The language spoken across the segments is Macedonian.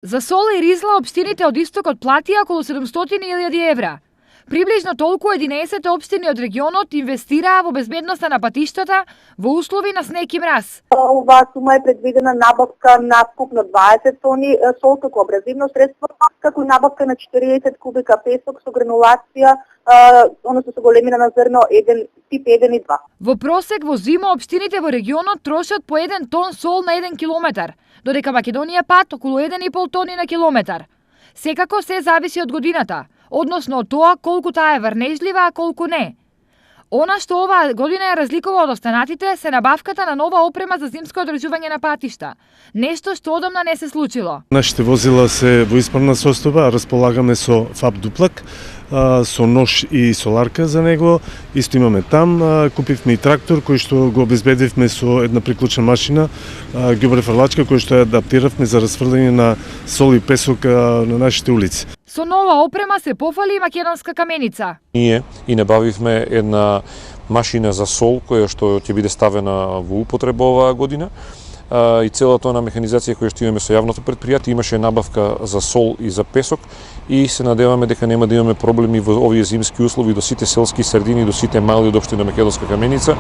За сол и ризла општините од истокот платија околу 700.000 евра. Приближно толку 11 општини од регионот инвестираа во безбедноста на патиштата во услови на снег и мраз. Оваа сума е предвидена набавка на вкупно 20 тони сол како абразивно средство, како и набавка на 40 кубика песок со гранулација, односно со големина на зрно тип 1 и 2. Во просек во зима општините во регионот трошат по 1 тон сол на 1 километар, додека Македонија пат околу 1,5 тони на километар. Секако се зависи од годината, односно од тоа колку таа е врнежлива, а колку не. Она што оваа година ја разликува од останатите се набавката на нова опрема за зимско одржување на патишта. Нешто што одамна не се случило. Нашите возила се во исправна состојба, располагаме со ФАП дуплак, со нож и соларка за него. Исто имаме там, купивме и трактор кој што го обезбедивме со една приклучна машина, ѓубре фрлачка кој што ја адаптиравме за расфрлање на сол и песок на нашите улици. Со нова опрема се пофали и македонска каменица. Ние и набавивме една машина за сол која што ќе биде ставена во употреба оваа година. И целата она механизација која што имаме со јавното предпријатие имаше набавка за сол и за песок и се надеваме дека нема да имаме проблеми во овие зимски услови до сите селски средини, до сите мали од општина Македонска каменица.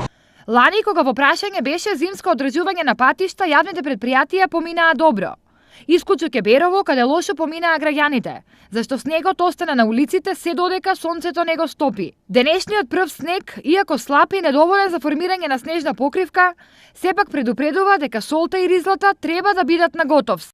Лани, кога во прашање беше зимско одржување на патишта, јавните предпријатија поминаа добро. Исклучу Кеберово, каде лошо поминаа граѓаните, зашто снегот остана на улиците се додека сонцето не го стопи. Денешниот прв снег, иако слаб и недоволен за формирање на снежна покривка, сепак предупредува дека солта и ризлата треба да бидат на готов.